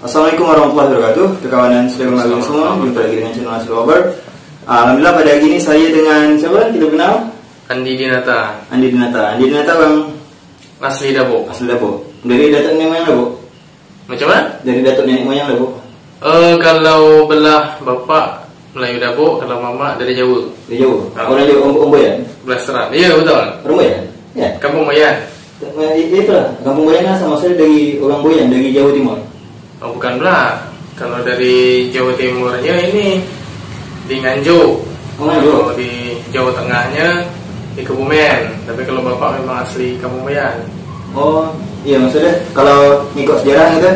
Assalamualaikum warahmatullahi wabarakatuh. Kawan-kawan sudah kembali semua, jumpa lagi dengan channel Nasi Lover. Alhamdulillah pada hari ini saya dengan siapa kita kenal? Andi Dinata. Andi Dinata bang Asli Dabo. Dari datuk nenek moyang Dabo. Macam mana? Dari datuk nenek moyang Dabo. Kalau belah bapak Melayu Dabo, kalau mama dari Jawa. Dari Jawa. Orang Jawa Om Boyan. Blasteran. Iya betul. Orang Boyan. Ya. Kampung Boyan. Itulah. Kampung Boyan sama saya dari orang Boyan dari Jawa Timur. Oh bukan belah. Kalau dari Jawa Timurnya ini di Nganjuk. Oh, Nganjuk. Kalau di Jawa Tengahnya di Kebumen. Tapi kalau bapak memang asli Kampung Boyan. Oh iya, maksudnya kalau ngikut sejarah gitu,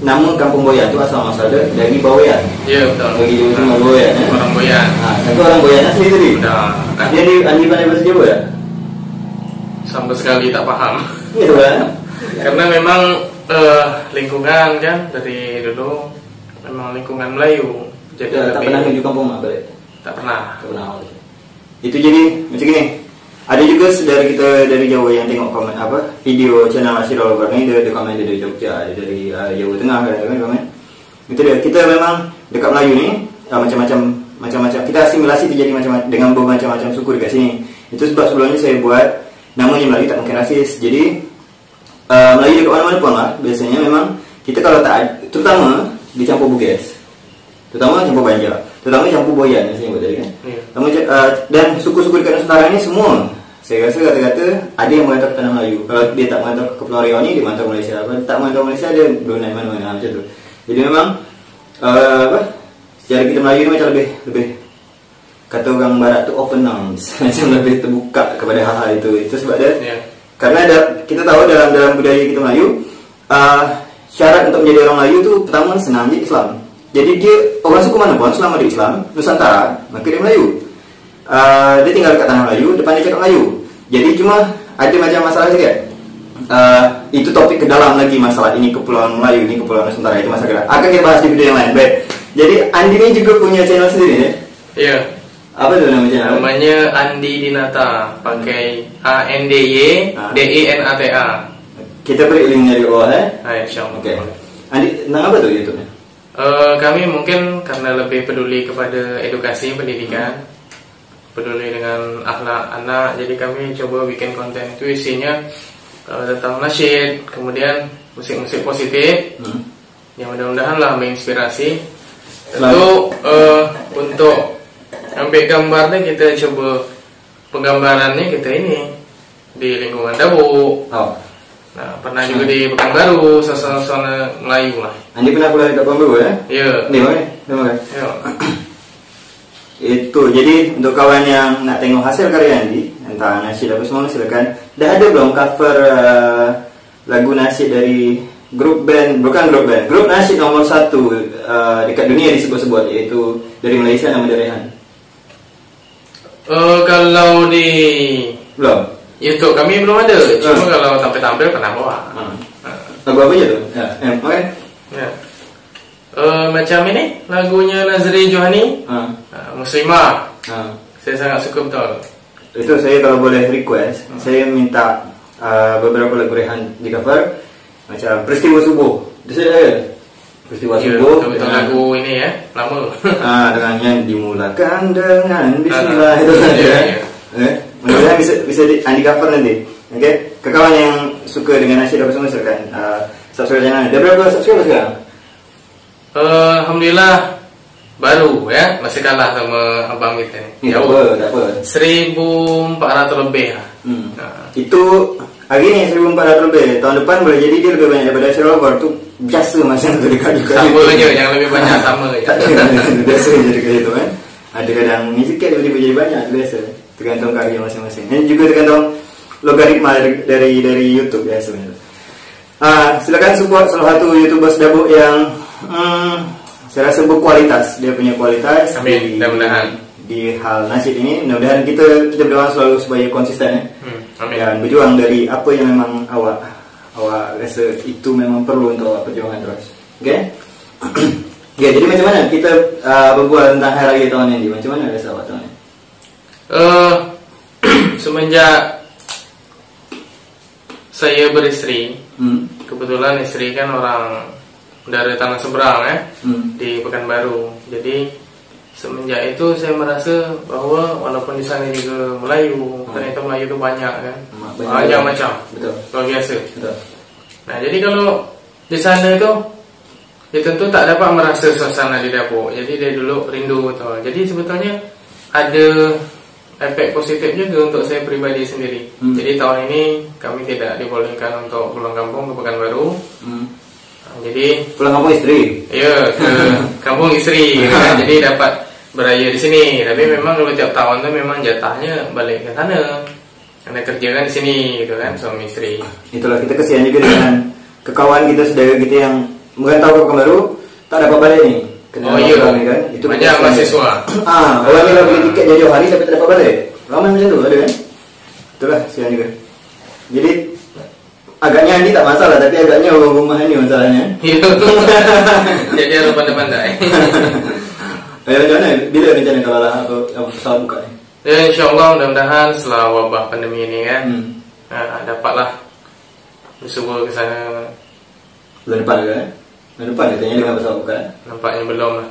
nama Kampung Boyan itu asal masalahnya dari Bawean. Iya betul. Dari Jawa Timur Bawean. Orang Boyan. Nah, itu orang Boyan asli tadi. Udah. Dia di Andi pandai bahasa Jawa ya? Sampai sekali tak paham. Gitu kan? Karena memang lingkungan kan dari dulu memang lingkungan Melayu. Jadi Tak pernah menuju kampung mak balik. Tak pernah. Tak pernah. Itu jadi macam gini. Ada juga saudara kita dari Jawa yang tengok komen video channel Nasi Lover ni, dia komen dari Jogja, ada dari Jawa Tengah kan komen. Itu dia. Kita memang dekat Melayu ni macam-macam kita asimilasi terjadi macam-macam dengan bermacam-macam suku dekat sini. Itu sebab sebelumnya saya buat namanya Melayu tak mungkin rasis. Jadi Melayu dekat mana-mana pun lah, biasanya memang kita kalau tak, terutama dicampur Bugis, terutama campur Banjar, terutama campur Boyan yang saya sebut tadi kan. Dan suku-suku dekat Nusantara ni semua, saya rasa kata-kata ada yang mengantau ke tanah Melayu. Kalau dia tak mengantau ke Pulau Riau ni, dia mengantau Malaysia. Kalau tak mengantau Malaysia, dia Brunei mana-mana macam tu. Jadi memang sejarah kita Melayu ni macam lebih kata orang barat tu open arms, macam lebih terbuka kepada hal-hal itu. Itu sebab dia karena kita tahu dalam budaya kita Melayu, syarat untuk menjadi orang Melayu tu pertama senang je Islam. Jadi dia orang suku mana pun selama dia Islam Nusantara, maka dia Melayu. Dia tinggal dekat tanah Melayu, depan dia cakap Melayu. Jadi cuma ada macam masalah sikit. Itu topik ke dalam lagi masalah ini kepulauan Melayu, ini kepulauan Nusantara, itu masalah. Akan kita bahas di video yang lain. Baik. Jadi Andi ni juga punya channel sendiri ya? Iya. Apa tu nama channel? Namanya Andi Dinata, pakai ANDYDENATA. Kita beri linknya di bawah Insyaallah. Okey. Andi, nama apa tu YouTube-nya? Kami mungkin karena lebih peduli kepada edukasi pendidikan, peduli dengan akhlak anak, jadi kami coba bikin konten itu isinya tentang nasyid, kemudian musik-musik positif yang mudah-mudahan lah menginspirasi. Tentu untuk ambil gambarnya kita coba penggambarannya kita ini di lingkungan Dabo. Nah, pernah juga di Pekanbaru, suasana Melayu lah. Andi pernah kuliah di Pekanbaru ya? Iya. Ni mana? Iya. Itu jadi untuk kawan yang nak tengok hasil karya Andi, entah nasyid apa semua, silakan. Dah ada belum cover lagu nasyid dari grup nasyid nomor 1 dekat dunia disebut-sebut, iaitu dari Malaysia, nama dia Rehan. Kalau di belum YouTube kami belum ada. Cuma kalau tampil-tampil pernah bawa. Lagu apa je tu? Ya. Macam ini lagunya Nazri Johani, Muslimah. Saya sangat suka betul. Itu saya kalau boleh request, saya minta beberapa lagu Rehan di cover. Macam Peristiwa Subuh. Itu saya ada. Peristiwa Subuh. Betul lagu ini ya, lama. Dengan yang dimulakan dengan Bismillah itu saja. Mudah-mudahan bisa Andi cover nanti. Okay? Ke kawan yang suka dengan nasyid apa semua silakan subscribe channel. Dah berapa subscriber sekarang? Alhamdulillah baru ya, masih kalah sama abang kita ni. Tak apa. 1,400 lebih lah. Itu hari ni 1,400 lebih. Tahun depan boleh jadi dia lebih banyak daripada Nasi Lover tu. Biasa macam tu dekat sama je, yang lebih banyak sama je. Biasa je dekat itu kan. Ada kadang ni sikit tiba-tiba jadi banyak, biasa. Tergantung karya masing-masing. Dan juga tergantung logaritma dari YouTube biasa. Silakan support salah satu YouTuber Dabo yang saya rasa berkualitas. Dia punya kualitas. Amin. Mudah-mudahan di hal nasyid ini, mudah-mudahan kita berdoa selalu supaya konsisten Amin. Dan berjuang dari apa yang memang awak rasa itu memang perlu untuk awak perjuangan terus. Okay? Ya, jadi macam mana kita berbual tentang hari raya tahun ini? Macam mana rasa awak tahun ini? Semenjak saya beristri, kebetulan istri kan orang dari tanah seberang Hmm. di Pekanbaru. Jadi semenjak itu saya merasa bahwa walaupun di sana juga Melayu, ternyata Melayu itu banyak kan, banyak macam, Betul. luar biasa. Betul. Nah jadi kalau di sana itu dia tentu tak dapat merasa suasana di dapur. Jadi dia dulu rindu betul. Jadi sebetulnya ada efek positif juga untuk saya pribadi sendiri. Jadi tahun ini kami tidak dibolehkan untuk pulang kampung ke Pekanbaru. Jadi Pulang kampung istri. ya ke kampung istri gitu kan. Jadi dapat beraya di sini. Tapi memang kalau tiap tahun tuh memang jatahnya balik ke sana. Karena kerja kan di sini gitu kan, suami istri. Itulah kita kesian juga dengan kekawan kita, saudara kita yang mungkin tahu ke Pekanbaru tak dapat balik nih. Kena Oh iya, lockdown ni kan. Itu banyak kesian. mahasiswa. Orang ni dah beli tiket jauh hari tapi tak dapat balik. Ramai macam tu ada kan. Itulah kesian juga. Jadi agaknya Andi tak masalah, tapi agaknya orang rumah ni masalahnya. Iya. Jadi harus pandai-pandai. Macam mana? Bila rencana kalau lah pesawat buka ni? Ya insyaAllah mudah-mudahan setelah wabah pandemi ini kan dapatlah bersubur ke sana. Bulan depan ke kan? Bulan depan dia tanya dengan pesawat buka. Nampaknya belum lah.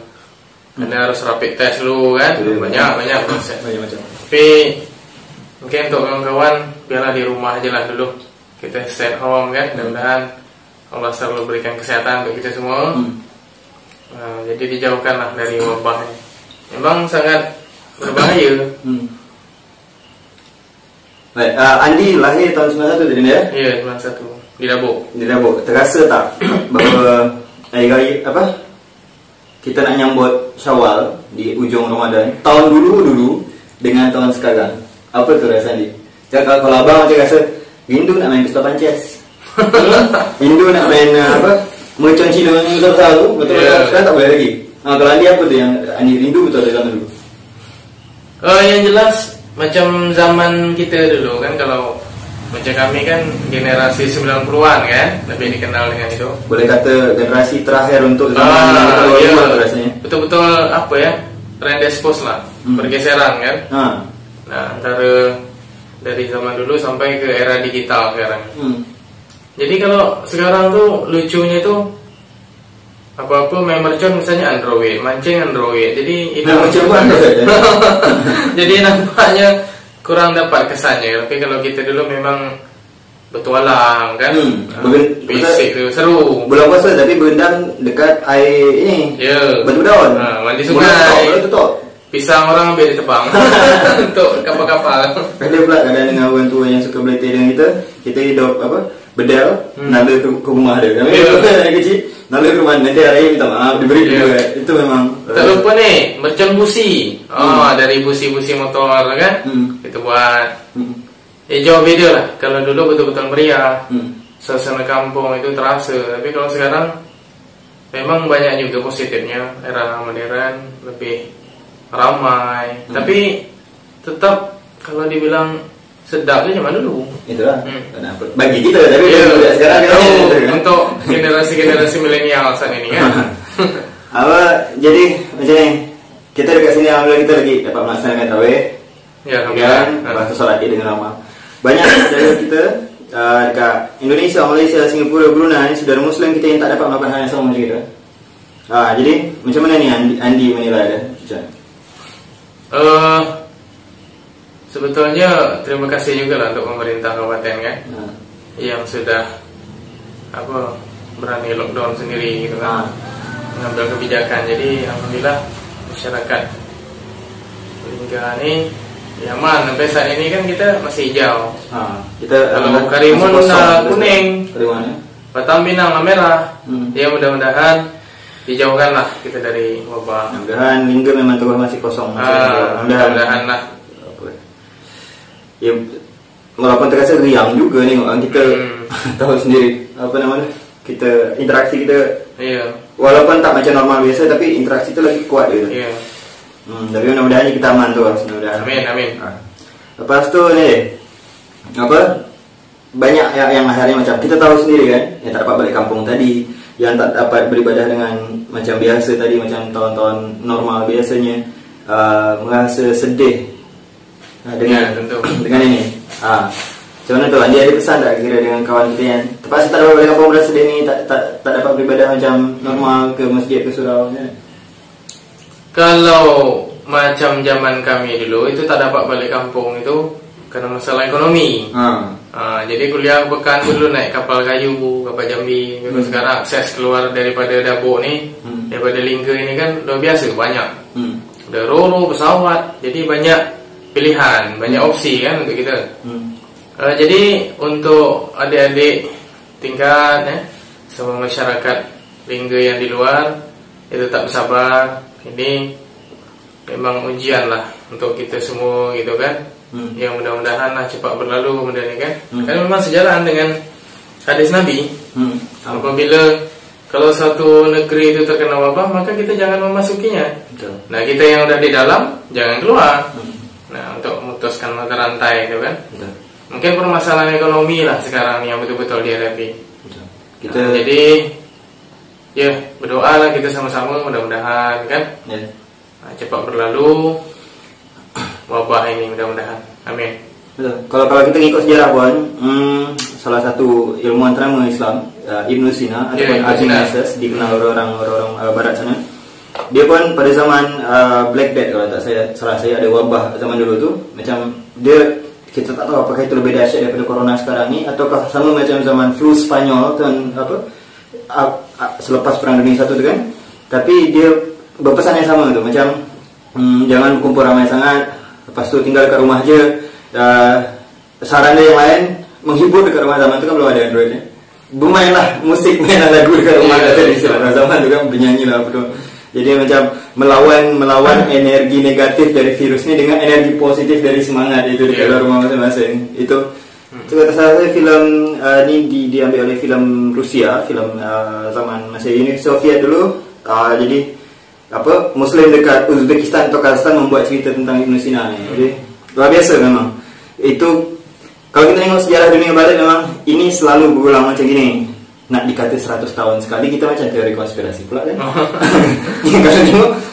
Karena harus rapid test dulu kan. Banyak proses. Banyak macam. Tapi mungkin untuk kawan-kawan biarlah di rumah aja lah dulu. Kita stay at home kan. Mudah-mudahan Allah selalu berikan kesehatan untuk kita semua. Jadi dijauhkanlah dari wabah ini. Memang sangat berbahaya. Baik, Andi lahir tahun 91 tadi ya? Iya, 91 di Dabuk. Di Dabuk. Terasa tak bahawa hari kita nak nyambut Syawal di ujung Ramadan tahun dulu dengan tahun sekarang? Apa tu rasa Andi? Kalau abang macam rasa rindu nak main pesta pances. Rindu nak main mercon Cina yang besar-besar tu. Betul yeah. Sekarang tak boleh lagi. Kalau Andi apa tu yang Andi rindu betul dari zaman dulu? Yang jelas macam zaman kita dulu kan, kalau macam kami kan generasi 90-an kan, lebih dikenal dengan itu. Boleh kata generasi terakhir untuk zaman kita rasanya. Betul-betul apa ya, transpose lah, pergeseran kan. Nah, antara dari zaman dulu sampai ke era digital sekarang. Jadi kalau sekarang tuh lucunya tuh apa-apa main mercon misalnya Android, mancing Android. Jadi itu jadi nampaknya kurang dapat kesannya. Tapi kalau kita dulu memang bertualang kan, basic tu seru. Bulan puasa tapi berendam dekat air ini. Ya. Batu daun. Mandi sungai. Pisang orang ambil ditebang untuk kapal-kapal. Ada pula kadang dengan orang tua yang suka berlatih dengan kita hidup bedal, nala ke rumah dia. Kami kecil, nala ke rumah nanti hari minta maaf diberi juga. Itu memang. Tak lupa nih, mercon busi. Dari busi-busi motor kan, kita buat. Jauh beda lah. Kalau dulu betul-betul meriah, suasana kampung itu terasa. Tapi kalau sekarang memang banyak juga positifnya. Era modern lebih ramai, tapi tetap kalau dibilang sedap tu macam dulu. Itulah. Bagi kita, tapi sekarang untuk generasi milenial saat ini kan. Jadi macam ni, kita dekat sini alhamdulillah kita lagi dapat melaksanakan tarawih. Ya, alhamdulillah. Lepas tu solat dengan ramah. Banyak saudara kita dekat Indonesia, Malaysia, Singapura, Brunei, saudara Muslim kita yang tak dapat melakukan hal yang sama macam kita. Jadi macam mana ni Andi menilai dia? Sebetulnya terima kasih juga lah untuk pemerintah kabupaten kan, yang sudah berani lockdown sendiri gitu kan, mengambil kebijakan. Jadi alhamdulillah masyarakat hingga ini aman. Sampai saat ini kan kita masih hijau. Kita kalau Karimun kuning, Batam Pinang merah. Ya mudah-mudahan dijauhkanlah kita dari wabah. Mudah-mudahan Lingga memang terus masih kosong. Mudah-mudahan lah. Ya, walaupun terasa riang juga nih orang kita tahu sendiri kita interaksi kita. Iya. Walaupun tak macam normal biasa, tapi interaksi itu lagi kuat gitu. Iya. Tapi mudah-mudahan kita aman tu, mudah-mudahan. Amin. Lepas tu ni banyak yang akhirnya macam kita tahu sendiri kan, yang tak dapat balik kampung tadi, yang tak dapat beribadah dengan macam biasa tadi, macam tahun-tahun normal biasanya, merasa sedih dengan ini. Macam mana tu? Andi ada pesan tak kira dengan kawan kita yang terpaksa tak dapat balik kampung berasa dia ni tak dapat beribadah macam normal ke masjid ke surau kan? Kalau macam zaman kami dulu itu tak dapat balik kampung itu karena masalah ekonomi. Jadi kuliah pekan dulu naik kapal kayu, kapal Jambi. Sekarang akses keluar daripada Dabuk ni, daripada Lingga ini kan luar biasa banyak. Ada roro, pesawat, jadi banyak pilihan, banyak opsi kan untuk kita. Jadi untuk adik-adik tingkat sama masyarakat Lingga yang di luar itu tak bersabar. Ini memang ujian lah untuk kita semua gitu kan. Yang mudah-mudahan lah cepat berlalu benda ni kan. Kan memang sejalan dengan hadis Nabi. Apabila kalau satu negeri itu terkena wabah, maka kita jangan memasukinya. Betul. Nah, kita yang udah di dalam jangan keluar. Nah, untuk memutuskan mata rantai itu kan. Betul. Mungkin permasalahan ekonomi lah sekarang yang betul-betul dihadapi. Kita Jadi ya berdoa lah kita sama-sama mudah-mudahan kan cepat berlalu wabah ini mudah-mudahan. Amin. betul. Kalau kita ngikut sejarah pun, salah satu ilmuwan ternama Islam, Ibn Sina ataupun Avicenna, dikenal orang barat sana. Dia pun pada zaman Black Death, kalau tak salah saya ada wabah zaman dulu tu, macam kita tak tahu apakah itu lebih dahsyat daripada corona sekarang ni ataukah sama macam zaman flu Spanyol tahun selepas perang dunia satu tu kan. Tapi dia berpesan yang sama tu, macam jangan berkumpul ramai sangat, lepas tu tinggal dekat rumah je. Saran dia yang lain, menghibur dekat rumah. Zaman tu kan belum ada Android ni, bermainlah musik, mainlah lagu dekat rumah. Di zaman tu kan bernyanyi lah apa tu. Jadi macam melawan energi negatif dari virus ni dengan energi positif dari semangat itu di dalam rumah masing-masing. Itu kata saya filem ni diambil oleh filem Rusia, filem zaman masih Uni Soviet dulu. Jadi Muslim dekat Uzbekistan atau Kazakhstan membuat cerita tentang Ibn Sina ni. Jadi luar biasa memang. Itu kalau kita tengok sejarah dunia barat, memang ini selalu berulang macam gini. Nak dikata 100 tahun sekali, kita macam teori konspirasi pula kan.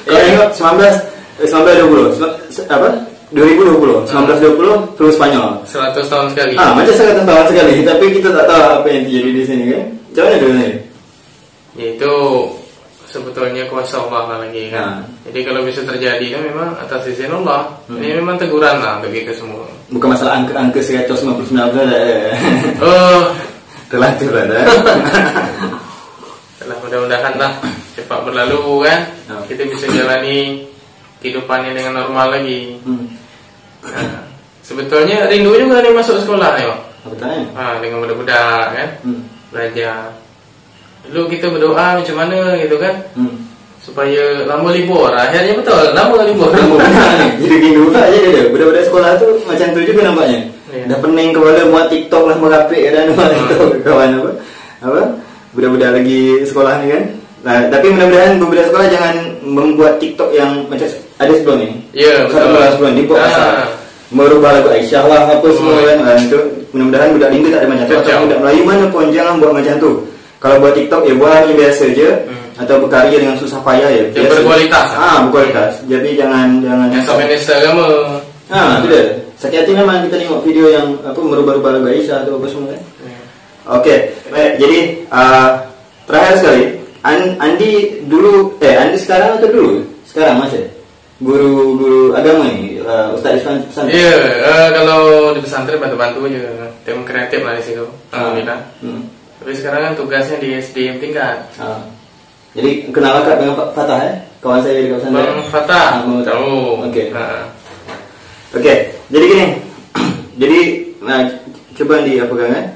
Kalau tengok 1920 flu Spanyol 100 tahun sekali. Macam 100 tahun sekali, tapi kita tak tahu apa yang terjadi di sini kan. Macam mana tu ni? Ya, itu sebetulnya kuasa Allah lah lagi kan. Jadi kalau bisa terjadi kan memang atas izin Allah. Ini memang teguran lah untuk kita semua. Bukan masalah angka 159 terlanjur lah dah. Mudah-mudahan lah cepat berlalu kan. Kita bisa jalani kehidupannya dengan normal lagi. Sebetulnya rindu juga nih masuk sekolah ya. Betul. Dengan budak-budak kan. Belajar. Dulu kita berdoa macam mana gitu kan. Supaya lama libur. Akhirnya betul, lama libur. Jadi rindu tak je dia. Budak-budak sekolah tu macam tu juga nampaknya. Dah pening kepala muat TikTok lah, merapik dan muat TikTok kawan budak-budak lagi sekolah ni kan. Tapi mudah-mudahan budak sekolah jangan membuat TikTok yang macam ada sebelum ni. Ya, betul. Sebelum ni buat asal merubah lagu Aisyah lah apa semua kan. Itu mudah-mudahan budak Lingga tak ada macam tu. Atau budak Melayu mana pun jangan buat macam tu. Kalau buat TikTok ya buat yang biasa je, atau berkarya dengan susah payah ya. Yang berkualitas. Berkualitas. Jadi jangan yang sampai nesta agama. Itu dia. Sakit hati memang kita tengok video yang merubah-rubah lagu Aisyah atau apa semua kan. Okey, baik. Jadi terakhir sekali, Andi dulu Andi sekarang atau dulu? Sekarang masih guru agama ni, ustaz di pesantren. Ya, kalau di pesantren bantu-bantu je, tim kreatif lah di situ. Alhamdulillah. Tapi sekarang kan tugasnya di SDM tingkat. Jadi kenal akrab dengan Pak Fatah kawan saya di pesantren. Bang Fatah. Tahu. Okey. Okey, jadi gini. Jadi coba diapakan kan?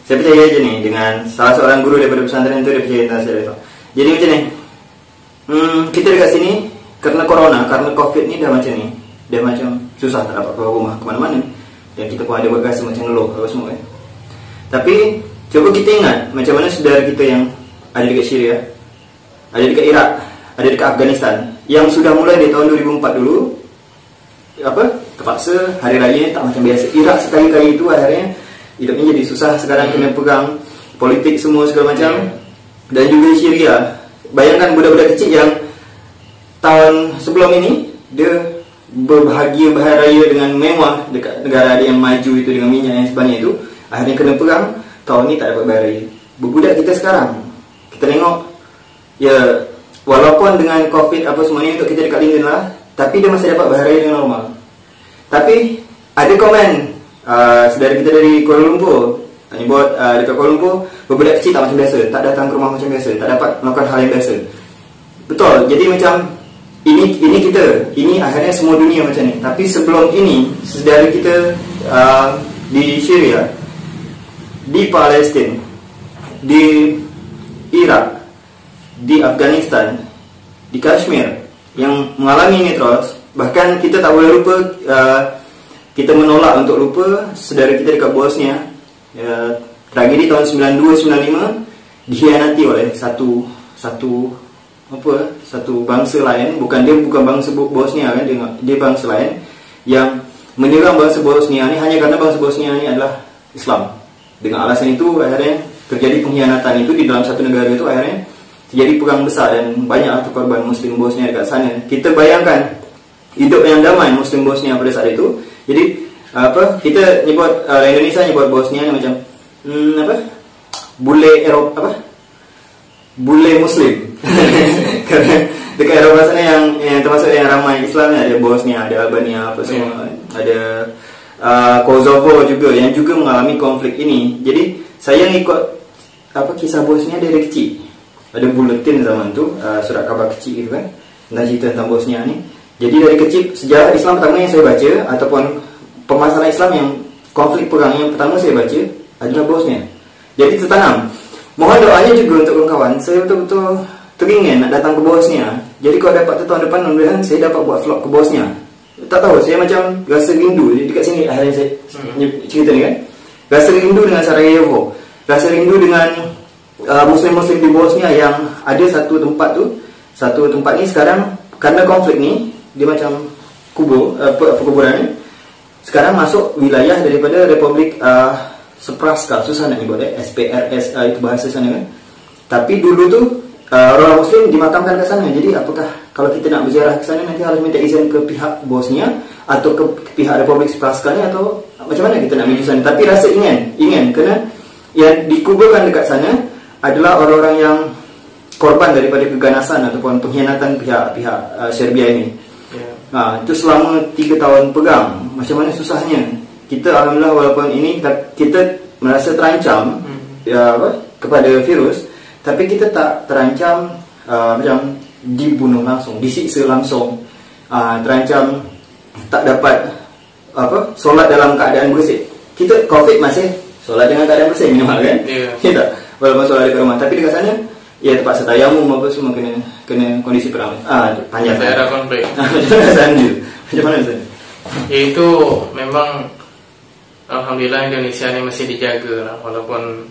Saya percaya aja nih dengan salah seorang guru daripada pesantren itu, dia percaya tentang saya. Jadi macam ni. Kita dekat sini karena corona, karena Covid ni dah macam ni. Dah macam susah tak dapat keluar rumah ke mana-mana. Dan kita pun ada buat rasa macam ngeluh apa semua kan. Tapi coba kita ingat macam mana saudara kita yang ada dekat Syria, ada dekat Iraq, ada dekat Afghanistan, yang sudah mulai dari tahun 2004 dulu terpaksa hari raya tak macam biasa. Iraq sekali-kali itu akhirnya hidupnya jadi susah. Sekarang kena pegang politik semua segala macam. Dan juga Syria, bayangkan budak-budak kecil yang tahun sebelum ini dia berbahagia berharaya dengan mewah dekat negara yang maju itu dengan minyak yang sebanyak itu, akhirnya kena perang, tahun ni tak dapat berharaya. Berbudak kita sekarang, kita tengok ya, walaupun dengan COVID apa semua ni untuk kita dekat Linden lah, tapi dia masih dapat berharaya dengan normal. Tapi ada komen saudara kita dari Kuala Lumpur, tanya buat dekat Kuala Lumpur, berbudak kecil tak macam biasa, tak datang ke rumah macam biasa, tak dapat melakukan hal yang biasa. Betul, jadi macam ini kita, ini akhirnya semua dunia macam ni. Tapi sebelum ini, saudara kita di Syria, di Palestin, di Iraq, di Afghanistan, di Kashmir yang mengalami ini terus. Bahkan kita tak boleh lupa, kita menolak untuk lupa saudara kita dekat Bosnia, tragedi tahun 92-95 dikhianati oleh satu bangsa lain. Bukan bangsa Bosnia kan, dia bangsa lain yang menyerang bangsa Bosnia ni hanya kerana bangsa Bosnia ni adalah Islam. Dengan alasan itu akhirnya terjadi pengkhianatan itu di dalam satu negara itu, akhirnya terjadi perang besar dan banyaklah korban Muslim Bosnia dekat sana. Kita bayangkan hidup yang damai Muslim Bosnia pada saat itu. Jadi kita nyebut Indonesia nyebut Bosnia ni macam bule Eropah, bule Muslim. Kerana dekat Eropah sana yang termasuk yang ramai Islam ni, ada Bosnia, ada Albania apa semua, ada Kosovo juga yang juga mengalami konflik ini. Jadi saya ngikut kisah Bosnia dari kecil. Ada buletin zaman tu, surat khabar kecil gitu kan, tentang cerita tentang Bosnia ni. Jadi dari kecil, sejarah Islam pertama yang saya baca, ataupun permasalahan Islam yang konflik perang yang pertama saya baca adalah Bosnia. Jadi tertanam. Mohon doanya juga untuk kawan-kawan. Saya betul-betul teringin nak datang ke Bosnia. Jadi kalau dapat tahun depan, mudah-mudahan saya dapat buat vlog ke Bosnia. Tak tahu, saya macam rasa rindu. Dekat sini akhirnya saya cerita ni kan, rasa rindu dengan Sarajevo, rasa rindu dengan Muslim-Muslim di Bosnia yang ada satu tempat ni sekarang kerana konflik ni dia macam perkuburan ni sekarang masuk wilayah daripada Republik Srpska, susah nak nyebut SPRS itu bahasa sana kan. Tapi dulu tu orang Muslim dimakamkan ke sana. Jadi apakah kalau kita nak berziarah ke sana nanti harus minta izin ke pihak Bosnia atau ke pihak Republik Srpska ni, atau macam mana kita nak menuju sana? Tapi rasa ingin kerana yang dikuburkan dekat sana adalah orang-orang yang korban daripada keganasan ataupun pengkhianatan pihak Serbia ini. Itu selama 3 tahun pegang. Macam mana susahnya. Kita alhamdulillah walaupun ini kita merasa terancam kepada virus, tapi kita tak terancam macam dibunuh langsung, disiksa langsung, terancam tak dapat solat dalam keadaan bersih. Kita COVID masih solat dengan keadaan bersih minimal kan? Kita walaupun solat dekat rumah, tapi dekat sana ya terpaksa tayamum apa semua kena kondisi perang. Panjang daerah konflik. Macam mana sana? Itu memang alhamdulillah Indonesia ni masih dijaga lah, walaupun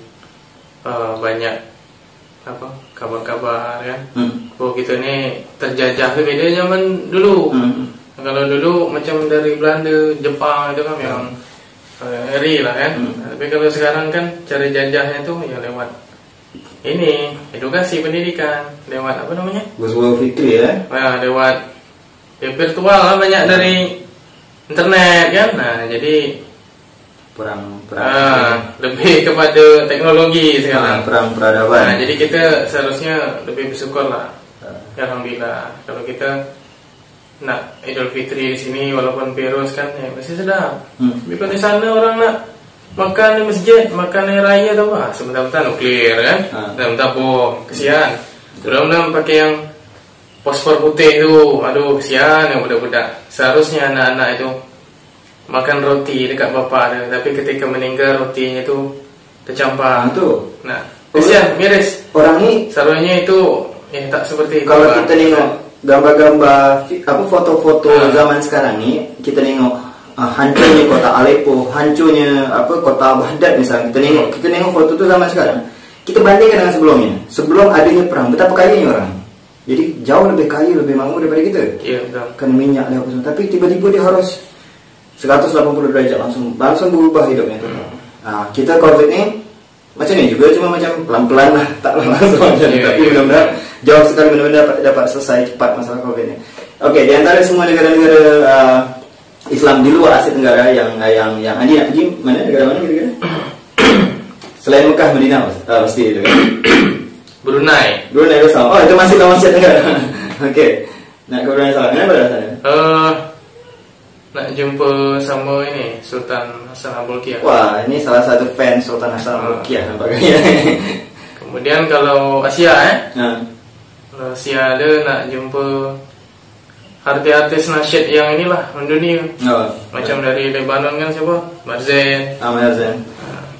banyak kabar-kabar kan. Oh kita ni terjajah tu beda zaman dulu. Kalau dulu macam dari Belanda, Jepang itu kan memang ngeri lah kan. Tapi kalau sekarang kan cara jajahnya tu ya lewat ini edukasi pendidikan, lewat apa namanya? Guswa Fitri lewat virtual lah, banyak dari internet kan. Nah jadi perang lebih kepada teknologi sekarang, perang peradaban. Jadi kita seharusnya lebih bersyukur lah. Alhamdulillah kalau kita nak Idul Fitri di sini walaupun virus kan masih sedap. Tapi kalau di sana orang nak makan di masjid, makan di raya tu apa? Sebentar-bentar nuklir kan, sebentar bom, kesian. Mudah-mudahan pakai yang fosfor putih tu, aduh kesian yang budak-budak. Seharusnya anak-anak itu makan roti dekat bapa dia, tapi ketika meninggal rotinya tu tercampur. Nah, kesian, miris. Orang ni seharusnya itu tak seperti itu. Kalau kita tengok gambar-gambar foto-foto zaman sekarang ni, kita tengok hancurnya kota Aleppo, hancurnya kota Baghdad misalnya. Kita tengok foto tu zaman sekarang, kita bandingkan dengan sebelumnya. Sebelum adanya perang, betapa kayanya orang. Jadi jauh lebih kaya, lebih makmur daripada kita. Ya, betul. Kan minyak dan apa semua. Tapi tiba-tiba dia harus 180 derajat langsung berubah hidupnya tu. Kita COVID ni macam ni juga, cuma macam pelan-pelan lah, tak langsung macam ni. Tapi benar-benar jauh sekali benar-benar dapat selesai cepat masalah COVID ni. Oke, di antara semua negara-negara Islam di luar Asia Tenggara yang Andi nak pergi mana, negara mana kira-kira? Selain Mekah, Madinah pasti itu kan? Brunei Darussalam. Oh, itu masih dalam Asia Tenggara. Oke. Nak ke Brunei Darussalam. Kenapa sana? Nak jumpa sama ini Sultan Hasan Al-Bolkiah. Wah, ini salah satu fan Sultan Hasan Al-Bolkiah nampaknya. Kemudian kalau Asia Nah. Kalau Asia ada nak jumpa artis nasyid yang inilah mendunia. Macam dari Lebanon kan siapa? Marzen. Marzen.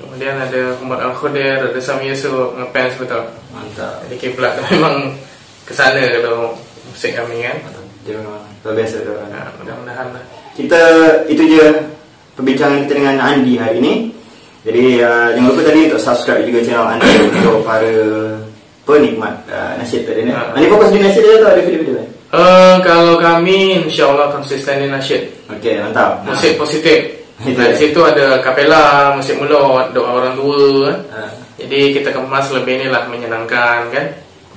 Kemudian ada Umar Al-Khadir, ada Sami Yusuf, ngefans betul. Mantap. Jadi kiblat memang kesana kalau musik kami kan. Dia memang luar biasa tu. Mudah-mudahan lah. Kita itu je perbincangan kita dengan Andi hari ini. Jadi jangan lupa tadi untuk subscribe juga channel Andi untuk para penikmat nasyid tadi ni. Andi fokus di nasyid dia atau ada video-video lain? Kalau kami insyaAllah konsisten di nasyid. Okey, mantap. Musik positif. Di situ ada kapela, musik mulut, doa orang tua. Jadi kita kemas lebih inilah menyenangkan kan.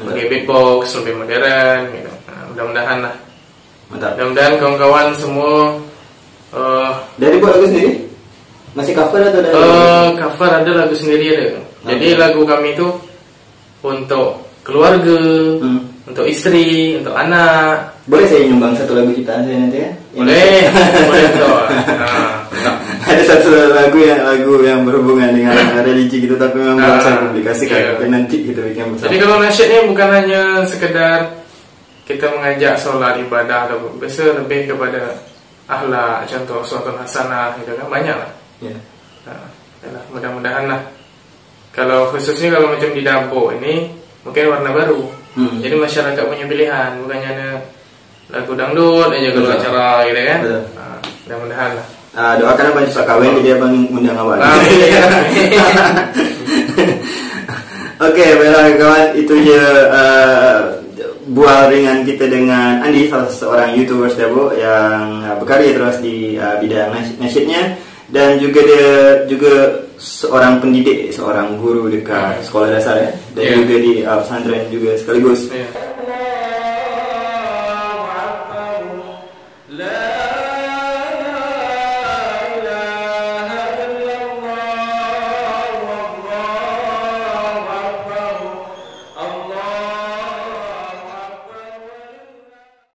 Pakai beatbox lebih modern gitu. Mudah-mudahan lah. Mantap. Mudah-mudahan kawan-kawan semua dari buat lagu sendiri? Masih cover atau dari? Cover ada, lagu sendiri ada. Jadi lagu kami itu untuk keluarga, untuk istri, untuk anak. Boleh saya nyumbang satu lagu ciptaan saya nanti ya? Boleh, boleh betul. Ada satu lagu yang berhubungan dengan religi gitu, tapi memang belum saya publikasikan. Tapi nanti kita bikin bersama. Jadi kalau nasyid ni bukan hanya sekedar kita mengajak solat ibadah, atau biasa lebih kepada akhlak, contoh uswatun hasanah gitu kan, banyak lah. Mudah-mudahan lah. Kalau khususnya kalau macam di Dabo ini mungkin warna baru. Jadi masyarakat punya pilihan, bukannya hanya lagu dangdut aja kalau acara gitu kan. Mudah-mudahan lah. Doakan abang cepat kahwin, jadi abang undang abang. Oke, baiklah kawan, itu je bual ringan kita dengan Andi, salah seorang YouTuber Dabo yang berkarya terus di bidang nasyidnya, dan juga dia juga seorang pendidik, seorang guru dekat sekolah dasar ya, dan juga di pesantren juga sekaligus.